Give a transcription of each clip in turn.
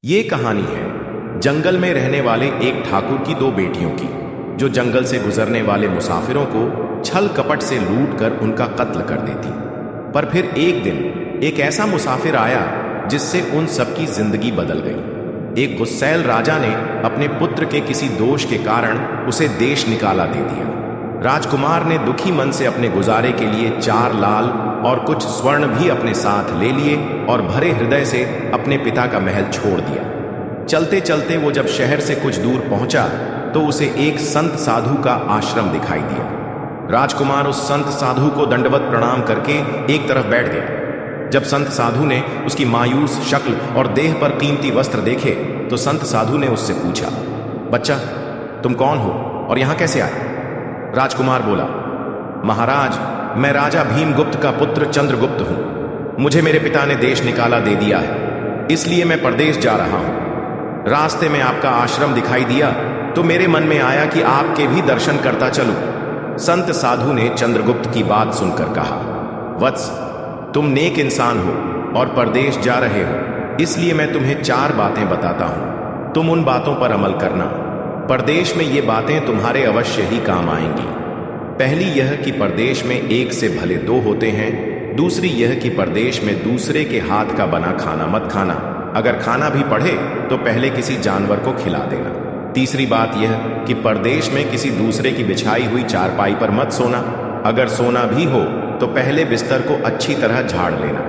ये कहानी है जंगल में रहने वाले एक ठाकुर की दो बेटियों की, जो जंगल से गुजरने वाले मुसाफिरों को छल कपट से लूट कर उनका कत्ल कर देती। पर फिर एक दिन एक ऐसा मुसाफिर आया जिससे उन सबकी जिंदगी बदल गई। एक गुस्सैल राजा ने अपने पुत्र के किसी दोष के कारण उसे देश निकाला दे दिया। राजकुमार ने दुखी मन से अपने गुजारे के लिए 4 लाल और कुछ स्वर्ण भी अपने साथ ले लिए और भरे हृदय से अपने पिता का महल छोड़ दिया। चलते चलते वो जब शहर से कुछ दूर पहुंचा तो उसे एक संत साधु का आश्रम दिखाई दिया। राजकुमार उस संत साधु को दंडवत प्रणाम करके एक तरफ बैठ गया। जब संत साधु ने उसकी मायूस शक्ल और देह पर कीमती वस्त्र देखे तो संत साधु ने उससे पूछा, बच्चा, तुम कौन हो और यहां कैसे आए? राजकुमार बोला, महाराज, मैं राजा भीमगुप्त का पुत्र चंद्रगुप्त हूं। मुझे मेरे पिता ने देश निकाला दे दिया है, इसलिए मैं परदेश जा रहा हूं। रास्ते में आपका आश्रम दिखाई दिया तो मेरे मन में आया कि आपके भी दर्शन करता चलूं। संत साधु ने चंद्रगुप्त की बात सुनकर कहा, वत्स, तुम नेक इंसान हो और परदेश जा रहे हो, इसलिए मैं तुम्हें 4 बातें बताता हूं। तुम उन बातों पर अमल करना। परदेश में ये बातें तुम्हारे अवश्य ही काम आएंगी। पहली यह कि परदेश में एक से भले 2 होते हैं। दूसरी यह कि परदेश में दूसरे के हाथ का बना खाना मत खाना। अगर खाना भी पड़े तो पहले किसी जानवर को खिला देना। तीसरी बात यह कि परदेश में किसी दूसरे की बिछाई हुई चारपाई पर मत सोना। अगर सोना भी हो तो पहले बिस्तर को अच्छी तरह झाड़ लेना।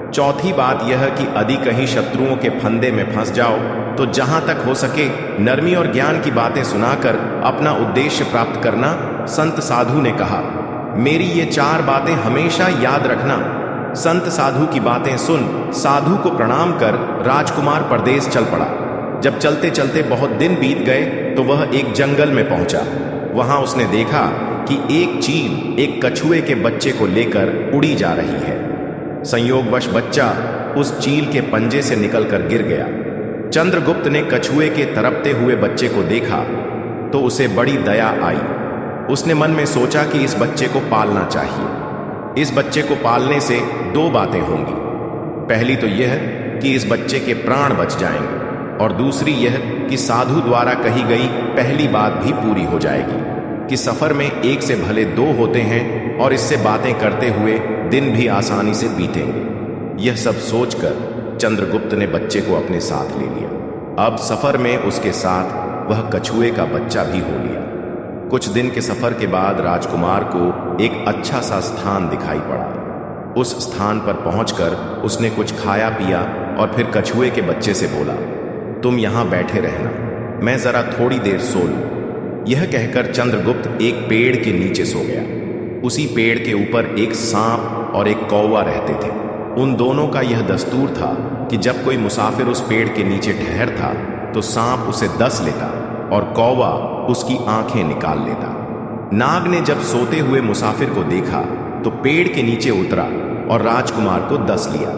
चौथी बात यह कि यदि कहीं शत्रुओं के फंदे में फंस जाओ तो जहां तक हो सके नरमी और ज्ञान की बातें सुनाकर अपना उद्देश्य प्राप्त करना। संत साधु ने कहा, मेरी ये 4 बातें हमेशा याद रखना। संत साधु की बातें सुन साधु को प्रणाम कर राजकुमार परदेश चल पड़ा। जब चलते चलते बहुत दिन बीत गए तो वह एक जंगल में पहुंचा। वहां उसने देखा कि एक चील एक कछुए के बच्चे को लेकर उड़ी जा रही है। संयोगवश बच्चा उस चील के पंजे से निकलकर गिर गया। चंद्रगुप्त ने कछुए के तड़पते हुए बच्चे को देखा तो उसे बड़ी दया आई। उसने मन में सोचा कि इस बच्चे को पालना चाहिए। इस बच्चे को पालने से 2 बातें होंगी। पहली तो यह कि इस बच्चे के प्राण बच जाएंगे और दूसरी यह कि साधु द्वारा कही गई पहली बात भी पूरी हो जाएगी कि सफर में एक से भले 2 होते हैं और इससे बातें करते हुए दिन भी आसानी से बीतेंगे। यह सब सोचकर चंद्रगुप्त ने बच्चे को अपने साथ ले लिया। अब सफर में उसके साथ वह कछुए का बच्चा भी हो लिया। कुछ दिन के सफर के बाद राजकुमार को एक अच्छा सा स्थान दिखाई पड़ा। उस स्थान पर पहुंचकर उसने कुछ खाया पिया और फिर कछुए के बच्चे से बोला, तुम यहां बैठे रहना, मैं जरा थोड़ी देर सो लूं। यह कहकर चंद्रगुप्त एक पेड़ के नीचे सो गया। उसी पेड़ के ऊपर एक सांप और एक कौवा रहते थे। उन दोनों का यह दस्तूर था कि जब कोई मुसाफिर उस पेड़ के नीचे ठहरता तो सांप उसे डस लेता और कौवा उसकी आंखें निकाल लेता। नाग ने जब सोते हुए मुसाफिर को देखा तो पेड़ के नीचे उतरा और राजकुमार को डस लिया।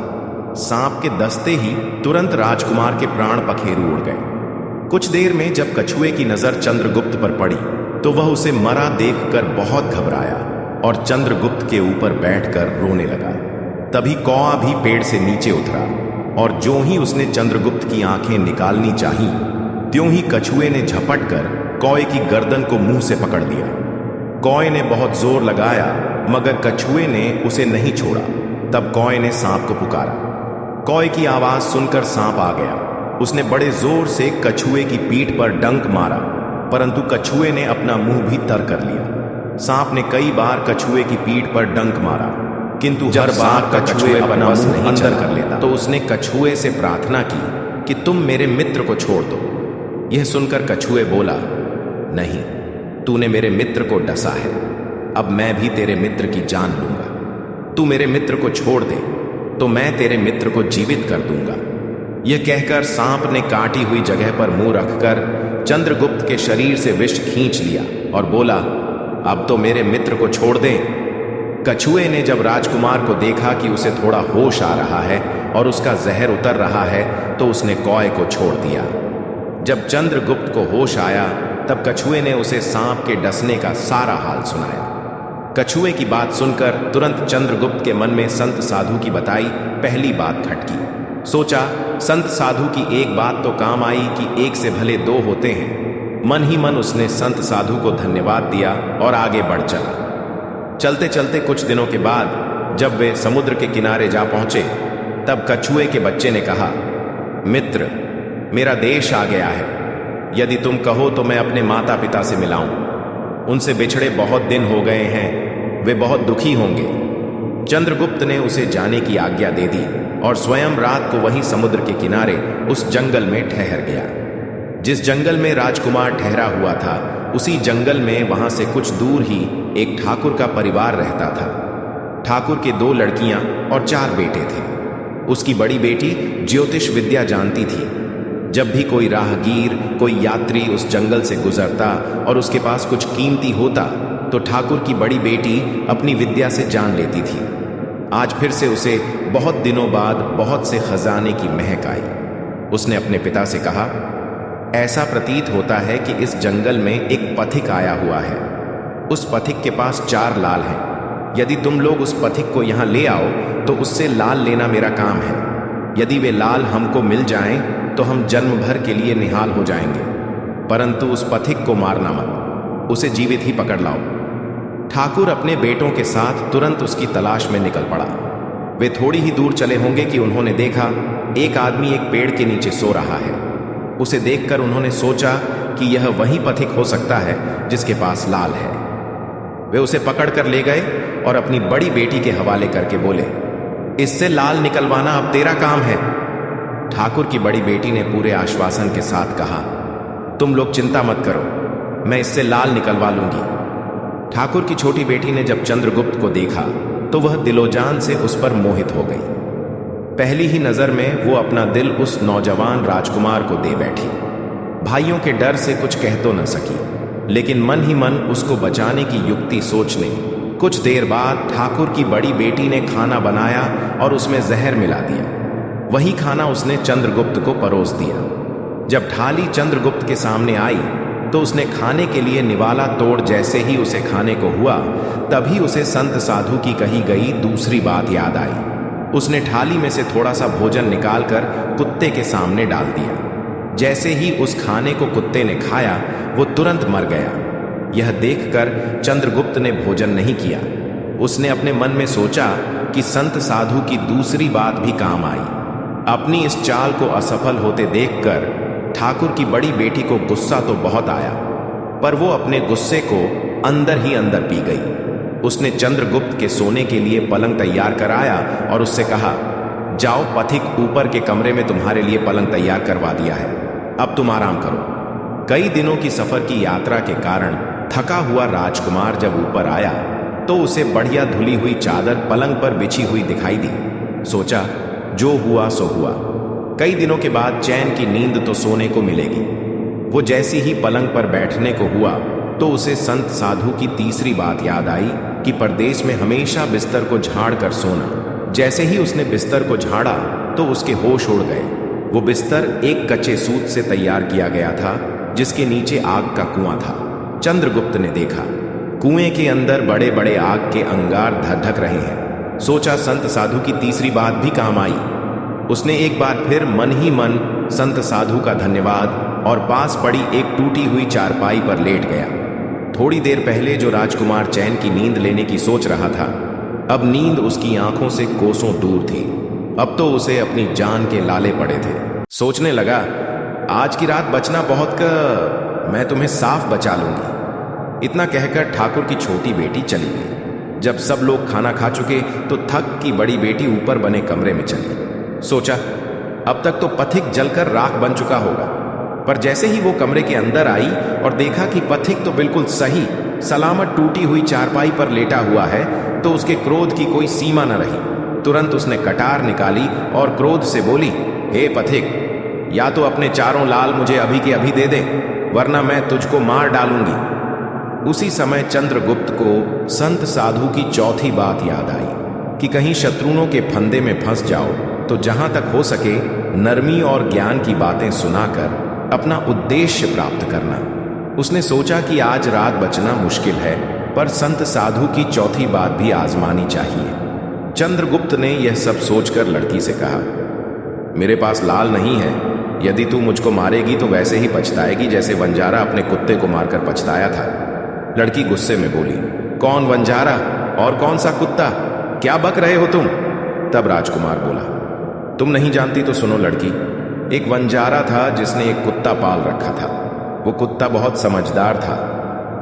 सांप के डसते ही तुरंत राजकुमार के प्राण पखेरु उड़ गए। कुछ देर में जब कछुए की नजर चंद्रगुप्त पर पड़ी तो वह उसे मरा देखकर बहुत घबराया और चंद्रगुप्त के ऊपर बैठकर रोने लगा। तभी कौवा भी पेड़ से नीचे उतरा और जो ही उसने चंद्रगुप्त की आंखें निकालनी चाही त्यों ही कछुए ने झपट कर कौवे की गर्दन को मुंह से पकड़ लिया। कौवे ने बहुत जोर लगाया मगर कछुए ने उसे नहीं छोड़ा। तब कौवे ने सांप को पुकारा। कौवे की आवाज सुनकर सांप आ गया। उसने बड़े जोर से कछुए की पीठ पर डंक मारा, परंतु कछुए ने अपना मुंह भी तर कर लिया। सांप ने कई बार कछुए की पीठ पर डंक मारा, किंतु हर बार कछुए अपना मुंह अंदर कर लेता। तो उसने कछुए से प्रार्थना की कि तुम मेरे मित्र को छोड़ दो। यह सुनकर कछुए बोला, नहीं, तूने मेरे मित्र को डसा है, अब मैं भी तेरे मित्र की जान लूंगा। तू मेरे मित्र को छोड़ दे तो मैं तेरे मित्र को जीवित कर दूंगा। यह कहकर सांप ने काटी हुई जगह पर मुंह रखकर चंद्रगुप्त के शरीर से विष खींच लिया और बोला, अब तो मेरे मित्र को छोड़ दे। कछुए ने जब राजकुमार को देखा कि उसे थोड़ा होश आ रहा है और उसका जहर उतर रहा है तो उसने कौवे को छोड़ दिया। जब चंद्रगुप्त को होश आया तब कछुए ने उसे सांप के डसने का सारा हाल सुनाया। कछुए की बात सुनकर तुरंत चंद्रगुप्त के मन में संत साधु की बताई पहली बात खटकी। सोचा संत साधु की एक बात तो काम आई कि एक से भले दो होते हैं। मन ही मन उसने संत साधु को धन्यवाद दिया और आगे बढ़ चला। चलते चलते कुछ दिनों के बाद जब वे समुद्र के किनारे जा पहुंचे, तब कछुए के बच्चे ने कहा, मित्र, मेरा देश आ गया है। यदि तुम कहो तो मैं अपने माता पिता से मिलाऊं। उनसे बिछड़े बहुत दिन हो गए हैं, वे बहुत दुखी होंगे। चंद्रगुप्त ने उसे जाने की आज्ञा दे दी और स्वयं रात को वहीं समुद्र के किनारे उस जंगल में ठहर गया। जिस जंगल में राजकुमार ठहरा हुआ था, उसी जंगल में वहां से कुछ दूर ही एक ठाकुर का परिवार रहता था। ठाकुर के 2 लड़कियां और 4 बेटे थे। उसकी बड़ी बेटी ज्योतिष विद्या जानती थी। जब भी कोई राहगीर, कोई यात्री उस जंगल से गुजरता और उसके पास कुछ कीमती होता, तो ठाकुर की बड़ी बेटी अपनी विद्या से जान लेती थी। आज फिर से उसे बहुत दिनों बाद बहुत से खजाने की महक आई। उसने अपने पिता से कहा, ऐसा प्रतीत होता है कि इस जंगल में एक पथिक आया हुआ है। उस पथिक के पास 4 लाल हैं। यदि तुम लोग उस पथिक को यहाँ ले आओ तो उससे लाल लेना मेरा काम है। यदि वे लाल हमको मिल जाएं तो हम जन्म भर के लिए निहाल हो जाएंगे, परंतु उस पथिक को मारना मत, उसे जीवित ही पकड़ लाओ। ठाकुर अपने बेटों के साथ तुरंत उसकी तलाश में निकल पड़ा। वे थोड़ी ही दूर चले होंगे कि उन्होंने देखा एक आदमी एक पेड़ के नीचे सो रहा है। उसे देखकर उन्होंने सोचा कि यह वही पथिक हो सकता है जिसके पास लाल है। वे उसे पकड़कर ले गए और अपनी बड़ी बेटी के हवाले करके बोले, इससे लाल निकलवाना अब तेरा काम है। ठाकुर की बड़ी बेटी ने पूरे आश्वासन के साथ कहा, तुम लोग चिंता मत करो, मैं इससे लाल निकलवा लूंगी। ठाकुर की छोटी बेटी ने जब चंद्रगुप्त को देखा तो वह दिलोजान से उस पर मोहित हो गई। पहली ही नजर में वो अपना दिल उस नौजवान राजकुमार को दे बैठी। भाइयों के डर से कुछ कह तो न सकी, लेकिन मन ही मन उसको बचाने की युक्ति सोचने कुछ देर बाद ठाकुर की बड़ी बेटी ने खाना बनाया और उसमें जहर मिला दिया। वही खाना उसने चंद्रगुप्त को परोस दिया। जब थाली चंद्रगुप्त के सामने आई तो उसने खाने के लिए निवाला तोड़ जैसे ही उसे खाने को हुआ, तभी उसे संत साधु की कही गई दूसरी बात याद आई। उसने थाली में से थोड़ा सा भोजन निकालकर कुत्ते के सामने डाल दिया। जैसे ही उस खाने को कुत्ते ने खाया, वो तुरंत मर गया। यह देखकर चंद्रगुप्त ने भोजन नहीं किया। उसने अपने मन में सोचा कि संत साधु की दूसरी बात भी काम आई। अपनी इस चाल को असफल होते देखकर ठाकुर की बड़ी बेटी को गुस्सा तो बहुत आया, पर वो अपने गुस्से को अंदर ही अंदर पी गई। उसने चंद्रगुप्त के सोने के लिए पलंग तैयार कराया और उससे कहा, जाओ, पथिक ऊपर के कमरे में तुम्हारे लिए पलंग तैयार करवा दिया है, अब तुम आराम करो। कई दिनों की सफर की यात्रा के कारण थका हुआ राजकुमार जब ऊपर आया तो उसे बढ़िया धुली हुई चादर पलंग पर बिछी हुई दिखाई दी। सोचा, जो हुआ सो हुआ। कई दिनों के बाद चैन की नींद तो सोने को मिलेगी। वो जैसी ही पलंग पर बैठने को हुआ तो उसे संत साधु की तीसरी बात याद आई कि परदेश में हमेशा बिस्तर को झाड़ कर सोना। जैसे ही उसने बिस्तर को झाड़ा तो उसके होश उड़ गए। वो बिस्तर एक कच्चे सूत से तैयार किया गया था, जिसके नीचे आग का कुआं था। चंद्रगुप्त ने देखा कुएं के अंदर बड़े बड़े आग के अंगार धधक रहे हैं। सोचा, संत साधु की तीसरी बात भी काम आई। उसने एक बार फिर मन ही मन संत साधु का धन्यवाद और पास पड़ी एक टूटी हुई चारपाई पर लेट गया। थोड़ी देर पहले जो राजकुमार चैन की नींद लेने की सोच रहा था, अब नींद उसकी आंखों से कोसों दूर थी। अब तो उसे अपनी जान के लाले पड़े थे। सोचने लगा, आज की रात बचना बहुत मैं तुम्हें साफ बचा लूंगी। इतना कहकर ठाकुर की छोटी बेटी चली गई। जब सब लोग खाना खा चुके तो थक की बड़ी बेटी ऊपर बने कमरे में चली। सोचा, अब तक तो पथिक जलकर राख बन चुका होगा, पर जैसे ही वो कमरे के अंदर आई और देखा कि पथिक तो बिल्कुल सही सलामत टूटी हुई चारपाई पर लेटा हुआ है, तो उसके क्रोध की कोई सीमा न रही। तुरंत उसने कटार निकाली और क्रोध से बोली, हे पथिक, या तो अपने 4 लाल मुझे अभी के अभी दे दे, वरना मैं तुझको मार डालूंगी। उसी समय चंद्रगुप्त को संत साधु की चौथी बात याद आई कि कहीं शत्रुओं के फंदे में फंस जाओ तो जहां तक हो सके नरमी और ज्ञान की बातें सुनाकर अपना उद्देश्य प्राप्त करना। उसने सोचा कि आज रात बचना मुश्किल है, पर संत साधु की चौथी बात भी आजमानी चाहिए। चंद्रगुप्त ने यह सब सोचकर लड़की से कहा, मेरे पास लाल नहीं है। यदि तू मुझको मारेगी तो वैसे ही पछताएगी जैसे वंजारा अपने कुत्ते को मारकर पछताया था। लड़की गुस्से में बोली, कौन वंजारा और कौन सा कुत्ता? क्या बक रहे हो तुम? तब राजकुमार बोला, तुम नहीं जानती तो सुनो लड़की। एक वंजारा था जिसने एक कुत्ता पाल रखा था। वो कुत्ता बहुत समझदार था,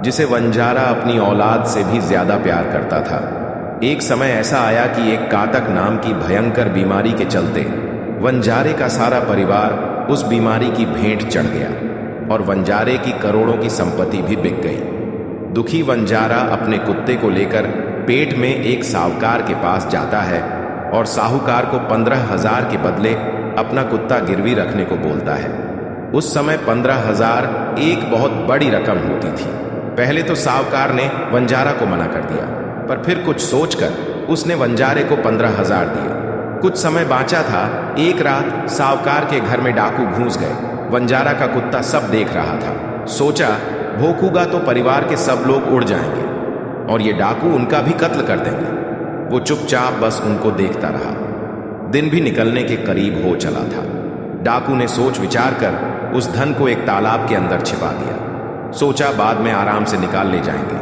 जिसे वंजारा अपनी औलाद से भी ज्यादा प्यार करता था। एक समय ऐसा आया कि एक कातक नाम की भयंकर बीमारी के चलते वंजारे का सारा परिवार उस बीमारी की भेंट चढ़ गया और वंजारे की करोड़ों की संपत्ति भी बिक गई। दुखी वंजारा अपने कुत्ते को लेकर पेट में एक साहूकार के पास जाता है और साहूकार को 15,000 के बदले अपना कुत्ता गिरवी रखने को बोलता है। उस समय 15,000 एक बहुत बड़ी रकम होती थी। पहले तो साहूकार ने वंजारा को मना कर दिया, पर फिर कुछ सोचकर उसने वंजारे को 15,000 दिए। कुछ समय बाँचा था, एक रात साहूकार के घर में डाकू घुस गए। वंजारा का कुत्ता सब देख रहा था। सोचा, भौंकूंगा तो परिवार के सब लोग उड़ जाएंगे और ये डाकू उनका भी कत्ल कर देंगे। वो चुपचाप बस उनको देखता रहा। दिन भी निकलने के करीब हो चला था। डाकू ने सोच विचार कर उस धन को एक तालाब के अंदर छिपा दिया। सोचा बाद में आराम से निकाल ले जाएंगे।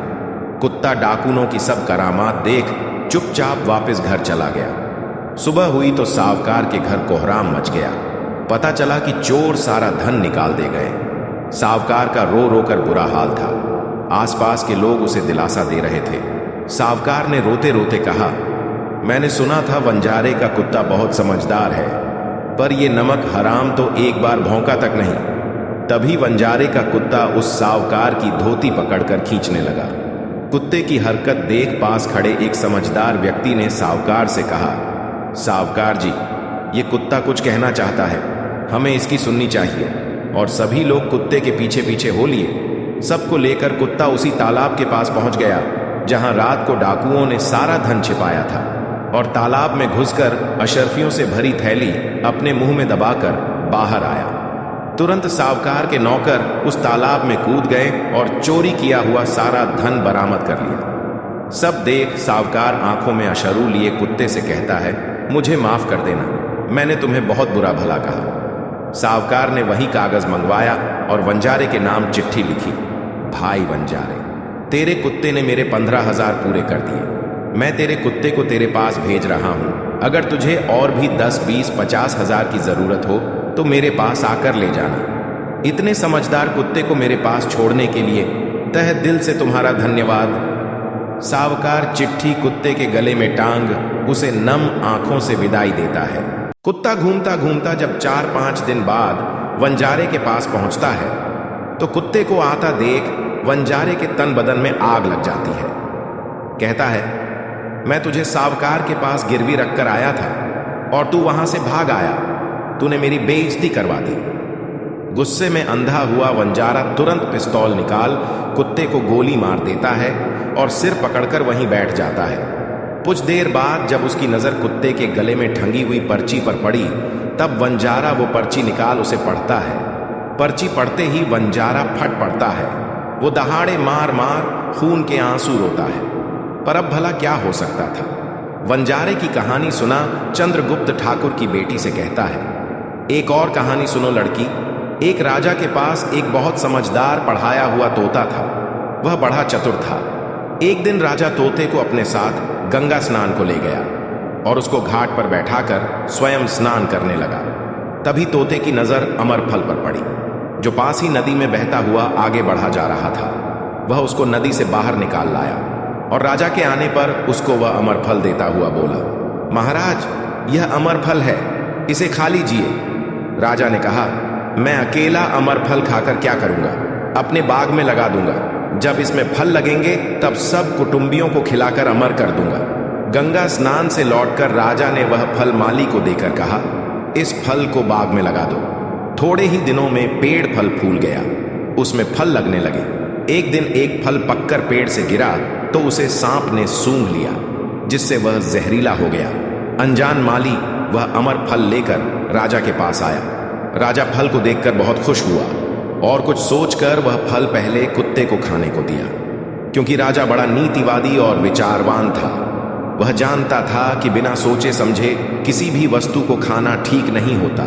कुत्ता डाकूनों की सब करामात देख चुपचाप वापस घर चला गया। सुबह हुई तो साहूकार के घर कोहराम मच गया। पता चला कि चोर सारा धन निकाल दे गए। साहूकार का रो रो कर बुरा हाल था। आसपास के लोग उसे दिलासा दे रहे थे। साहूकार ने रोते रोते कहा, मैंने सुना था वंजारे का कुत्ता बहुत समझदार है, पर यह नमक हराम तो एक बार भौंका तक नहीं। तभी वंजारे का कुत्ता उस साहूकार की धोती पकड़कर खींचने लगा। कुत्ते की हरकत देख पास खड़े एक समझदार व्यक्ति ने साहूकार से कहा, साहूकार जी, ये कुत्ता कुछ कहना चाहता है, हमें इसकी सुननी चाहिए। और सभी लोग कुत्ते के पीछे पीछे हो लिए। सबको लेकर कुत्ता उसी तालाब के पास पहुंच गया जहां रात को डाकुओं ने सारा धन छिपाया था, और तालाब में घुसकर अशर्फियों से भरी थैली अपने मुंह में दबाकर बाहर आया। तुरंत साहूकार के नौकर उस तालाब में कूद गए और चोरी किया हुआ सारा धन बरामद कर लिया। सब देख साहूकार आंखों में अश्रु लिए कुत्ते से कहता है, मुझे माफ कर देना, मैंने तुम्हें बहुत बुरा भला कहा। साहूकार ने वही कागज मंगवाया और वंजारे के नाम चिट्ठी लिखी, भाई वंजारे, तेरे कुत्ते ने मेरे 15,000 पूरे कर दिए। मैं तेरे कुत्ते को तेरे पास भेज रहा हूं। अगर तुझे और भी 10, 20, 50,000 की जरूरत हो तो मेरे पास आकर ले जाना। इतने समझदार कुत्ते को मेरे पास छोड़ने के लिए तहे दिल से तुम्हारा धन्यवाद। साहूकार चिट्ठी कुत्ते के गले में टांग उसे नम आंखों से विदाई देता है। कुत्ता घूमता घूमता जब 4-5 दिन बाद वंजारे के पास पहुंचता है तो कुत्ते को आता देख वंजारे के तन बदन में आग लग जाती है। कहता है, मैं तुझे साहूकार के पास गिरवी रखकर आया था और तू वहां से भाग आया। तूने मेरी बेइज्जती करवा दी। गुस्से में अंधा हुआ वंजारा तुरंत पिस्तौल निकाल कुत्ते को गोली मार देता है और सिर पकड़कर वहीं बैठ जाता है। कुछ देर बाद जब उसकी नजर कुत्ते के गले में ठंगी हुई पर्ची पर पड़ी, तब वंजारा वो पर्ची निकाल उसे पढ़ता है। पर्ची पढ़ते ही वंजारा फट पड़ता है। वो दहाड़े मार मार खून के आंसू रोता है। पर अब भला क्या हो सकता था? वंजारे की कहानी सुना चंद्रगुप्त ठाकुर की बेटी से कहता है, एक और कहानी सुनो लड़की। एक राजा के पास एक बहुत समझदार पढ़ाया हुआ तोता था। वह बड़ा चतुर था। एक दिन राजा तोते को अपने साथ गंगा स्नान को ले गया और उसको घाट पर बैठाकर स्वयं स्नान करने लगा। तभी तोते की नजर अमरफल पर पड़ी, जो पास ही नदी में बहता हुआ आगे बढ़ा जा रहा था। वह उसको नदी से बाहर निकाल लाया और राजा के आने पर उसको वह अमरफल देता हुआ बोला, महाराज, यह अमरफल है, इसे खा लीजिए। राजा ने कहा, मैं अकेला अमरफल खाकर क्या करूंगा? अपने बाग में लगा दूंगा। जब इसमें फल लगेंगे तब सब कुटुंबियों को खिलाकर अमर कर दूंगा। गंगा स्नान से लौटकर राजा ने वह फल माली को देकर कहा, इस फल को बाग में लगा दो। थोड़े ही दिनों में पेड़ फल फूल गया, उसमें फल लगने लगे। एक दिन एक फल पककर पेड़ से गिरा तो उसे सांप ने सूंघ लिया, जिससे वह जहरीला हो गया। अनजान माली वह अमर फल लेकर राजा के पास आया। राजा फल को देखकर बहुत खुश हुआ और कुछ सोचकर वह फल पहले कुत्ते को खाने को दिया, क्योंकि राजा बड़ा नीतिवादी और विचारवान था। वह जानता था कि बिना सोचे समझे किसी भी वस्तु को खाना ठीक नहीं होता।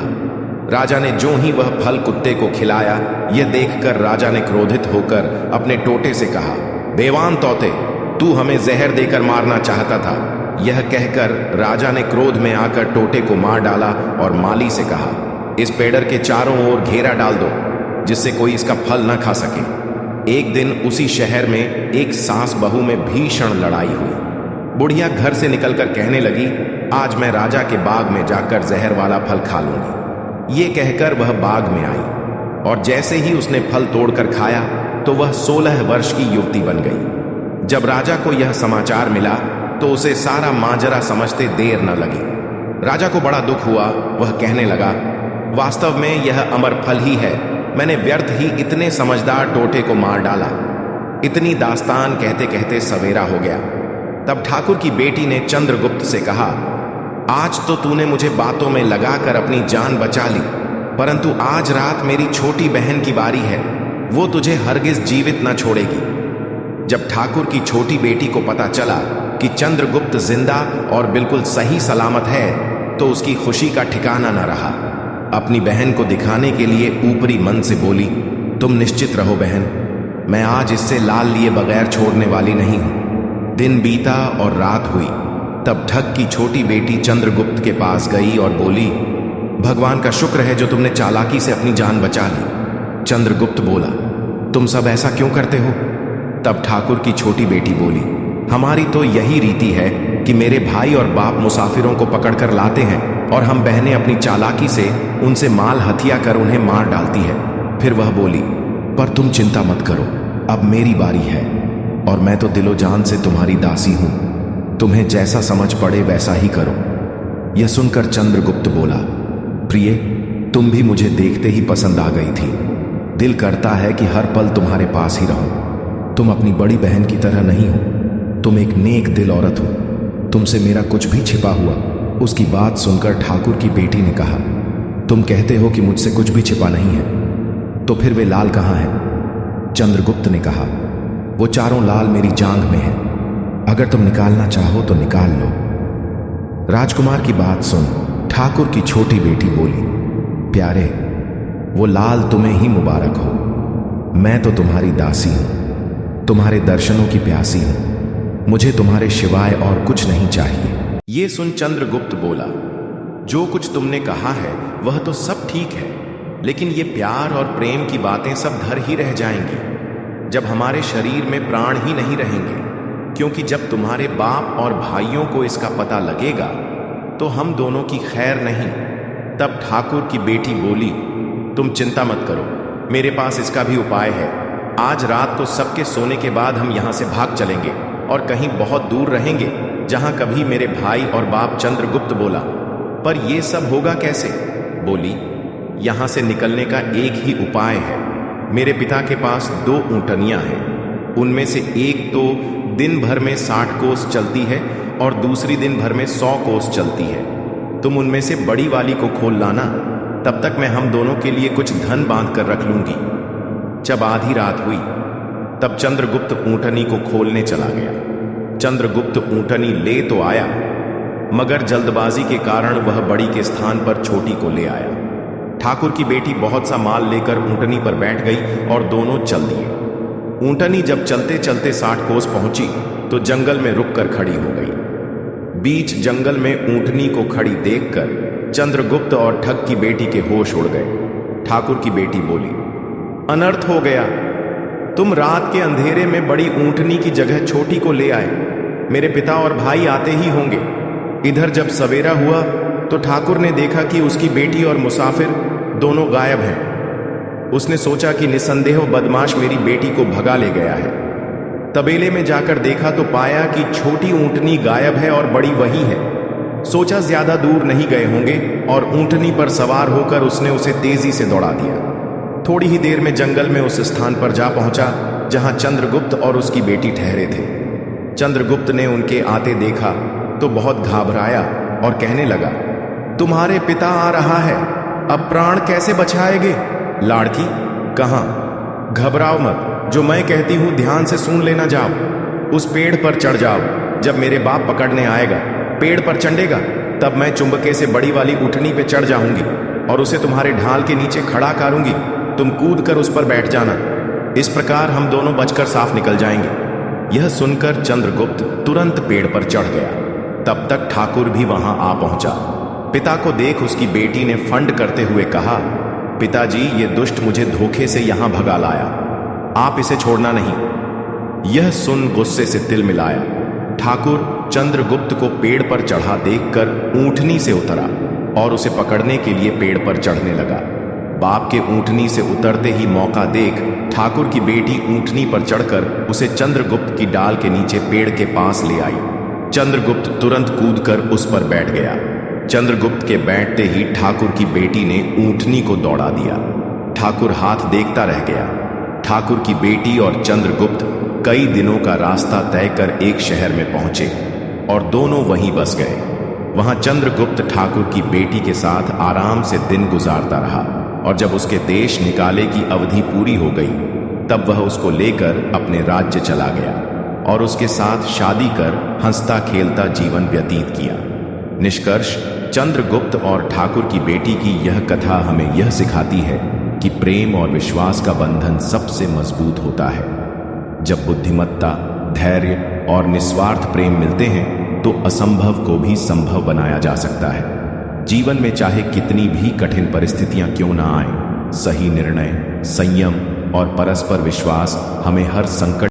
राजा ने जो ही वह फल कुत्ते को खिलाया, यह देखकर राजा ने क्रोधित होकर अपने टोटे से कहा, बेवान तोते, तू हमें जहर देकर मारना चाहता था। यह कहकर राजा ने क्रोध में आकर टोटे को मार डाला और माली से कहा, इस पेड़र के चारों ओर घेरा डाल दो, जिससे कोई इसका फल न खा सके। एक दिन उसी शहर में एक सास बहू में भीषण लड़ाई हुई। बुढ़िया घर से निकलकर कहने लगी, आज मैं राजा के बाग में जाकर जहर वाला फल खा लूंगी। ये कहकर वह बाग में आई और जैसे ही उसने फल तोड़कर खाया तो वह 16 वर्ष की युवती बन गई। जब राजा को यह समाचार मिला तो उसे सारा माजरा समझते देर न लगी। राजा को बड़ा दुख हुआ। वह कहने लगा, वास्तव में यह अमर फल ही है। मैंने व्यर्थ ही इतने समझदार टोटे को मार डाला। इतनी दास्तान कहते कहते सवेरा हो गया। तब ठाकुर की बेटी ने चंद्रगुप्त से कहा, आज तो तूने मुझे बातों में लगाकर अपनी जान बचा ली, परंतु आज रात मेरी छोटी बहन की बारी है। वो तुझे हरगिज जीवित न छोड़ेगी। जब ठाकुर की छोटी बेटी को पता चला कि चंद्रगुप्त जिंदा और बिल्कुल सही सलामत है तो उसकी खुशी का ठिकाना न रहा। अपनी बहन को दिखाने के लिए ऊपरी मन से बोली, तुम निश्चित रहो बहन, मैं आज इससे लाल लिए बगैर छोड़ने वाली नहीं हूं। दिन बीता और रात हुई। तब ठग की छोटी बेटी चंद्रगुप्त के पास गई और बोली, भगवान का शुक्र है जो तुमने चालाकी से अपनी जान बचा ली। चंद्रगुप्त बोला, तुम सब ऐसा क्यों करते हो? तब ठाकुर की छोटी बेटी बोली, हमारी तो यही रीति है कि मेरे भाई और बाप मुसाफिरों को पकड़कर लाते हैं और हम बहनें अपनी चालाकी से उनसे माल हथिया कर उन्हें मार डालती है। फिर वह बोली, पर तुम चिंता मत करो, अब मेरी बारी है और मैं तो दिलो जान से तुम्हारी दासी हूं। तुम्हें जैसा समझ पड़े वैसा ही करो। यह सुनकर चंद्रगुप्त बोला, प्रिय, तुम भी मुझे देखते ही पसंद आ गई थी। दिल करता है कि हर पल तुम्हारे पास ही रहूं। तुम अपनी बड़ी बहन की तरह नहीं हो। तुम एक नेक दिल औरत हो। तुमसे मेरा कुछ भी छिपा हुआ। उसकी बात सुनकर ठाकुर की बेटी ने कहा, तुम कहते हो कि मुझसे कुछ भी छिपा नहीं है, तो फिर वे लाल कहाँ हैं? चंद्रगुप्त ने कहा, वो चारों लाल मेरी जांघ में है। अगर तुम निकालना चाहो तो निकाल लो। राजकुमार की बात सुन ठाकुर की छोटी बेटी बोली, प्यारे, वो लाल तुम्हें ही मुबारक हो। मैं तो तुम्हारी दासी हूं, तुम्हारे दर्शनों की प्यासी हूं। मुझे तुम्हारे सिवाय और कुछ नहीं चाहिए। ये सुन चंद्रगुप्त बोला, जो कुछ तुमने कहा है वह तो सब ठीक है, लेकिन ये प्यार और प्रेम की बातें सब धर ही रह जाएंगी जब हमारे शरीर में प्राण ही नहीं रहेंगे। क्योंकि जब तुम्हारे बाप और भाइयों को इसका पता लगेगा तो हम दोनों की खैर नहीं। तब ठाकुर की बेटी बोली, तुम चिंता मत करो, मेरे पास इसका भी उपाय है। आज रात को सबके सोने के बाद हम यहां से भाग चलेंगे और कहीं बहुत दूर रहेंगे जहां कभी मेरे भाई और बाप। चंद्रगुप्त बोला, पर यह सब होगा कैसे? बोली, यहां से निकलने का एक ही उपाय है। मेरे पिता के पास 2 ऊंटनियां हैं। उनमें से एक तो दिन भर में 60 कोस चलती है और दूसरी दिन भर में 100 कोस चलती है। तुम उनमें से बड़ी वाली को खोल लाना, तब तक मैं हम दोनों के लिए कुछ धन बांध कर रख लूंगी। जब आधी रात हुई तब चंद्रगुप्त ऊंटनी को खोलने चला गया। चंद्रगुप्त ऊंटनी ले तो आया, मगर जल्दबाजी के कारण वह बड़ी के स्थान पर छोटी को ले आया। ठाकुर की बेटी बहुत सा माल लेकर ऊंटनी पर बैठ गई और दोनों चल दिए। ऊंटनी जब चलते चलते 60 कोस पहुंची तो जंगल में रुककर खड़ी हो गई। बीच जंगल में ऊंटनी को खड़ी देखकर चंद्रगुप्त और ठग की बेटी के होश उड़ गए। ठाकुर की बेटी बोली, अनर्थ हो गया। तुम रात के अंधेरे में बड़ी ऊंटनी की जगह छोटी को ले आए। मेरे पिता और भाई आते ही होंगे। इधर जब सवेरा हुआ तो ठाकुर ने देखा कि उसकी बेटी और मुसाफिर दोनों गायब हैं। उसने सोचा कि निसंदेह बदमाश मेरी बेटी को भगा ले गया है। तबेले में जाकर देखा तो पाया कि छोटी ऊंटनी गायब है और बड़ी वही है। सोचा ज्यादा दूर नहीं गए होंगे और ऊंटनी पर सवार होकर उसने उसे तेजी से दौड़ा दिया। थोड़ी ही देर में जंगल में उस स्थान पर जा पहुंचा जहां चंद्रगुप्त और उसकी बेटी ठहरे थे। चंद्रगुप्त ने उनके आते देखा तो बहुत घबराया और कहने लगा, तुम्हारे पिता आ रहा है, अब प्राण कैसे बचाएगे? लाड़की, कहां? घबराओ मत, जो मैं कहती हूं ध्यान से सुन लेना। जाओ, उस पेड़ पर चढ़ जाओ जब मेरे बाप पकड़ने आएगा, पेड़ पर चढ़ेगा, तब मैं चुंबके से बड़ी वाली उठनी पे चढ़ जाऊंगी और उसे तुम्हारे ढाल के नीचे खड़ा करूंगी। तुम कूद कर उस पर बैठ जाना। इस प्रकार हम दोनों बचकर साफ निकल जाएंगे। यह सुनकर चंद्रगुप्त तुरंत पेड़ पर चढ़ गया। तब तक ठाकुर भी वहां आ पहुंचा। पिता को देख उसकी बेटी ने फंड करते हुए कहा, पिताजी, ये दुष्ट मुझे धोखे से यहां भगा लाया, आप इसे छोड़ना नहीं। यह सुन गुस्से से तिल मिलाया। ठाकुर चंद्रगुप्त को पेड़ पर चढ़ा देखकर ऊंटनी से उतरा और उसे पकड़ने के लिए पेड़ पर चढ़ने लगा। बाप के ऊंटनी से उतरते ही मौका देख ठाकुर की बेटी ऊंटनी पर चढ़कर उसे चंद्रगुप्त की डाल के नीचे पेड़ के पास ले आई। चंद्रगुप्त तुरंत कूदकर उस पर बैठ गया। चंद्रगुप्त के बैठते ही ठाकुर की बेटी ने ऊंटनी को दौड़ा दिया। ठाकुर हाथ देखता रह गया। ठाकुर की बेटी और चंद्रगुप्त कई दिनों का रास्ता तय कर एक शहर में पहुंचे और दोनों वहीं बस गए। वहां चंद्रगुप्त ठाकुर की बेटी के साथ आराम से दिन गुजारता रहा और जब उसके देश निकाले की अवधि पूरी हो गई, तब वह उसको लेकर अपने राज्य चला गया और उसके साथ शादी कर हंसता खेलता जीवन व्यतीत किया। निष्कर्ष, चंद्रगुप्त और ठाकुर की बेटी की यह कथा हमें यह सिखाती है कि प्रेम और विश्वास का बंधन सबसे मजबूत होता है। जब बुद्धिमत्ता, धैर्य और निस्वार्थ प्रेम मिलते हैं तो असंभव को भी संभव बनाया जा सकता है। जीवन में चाहे कितनी भी कठिन परिस्थितियां क्यों ना आए, सही निर्णय, संयम और परस्पर विश्वास हमें हर संकट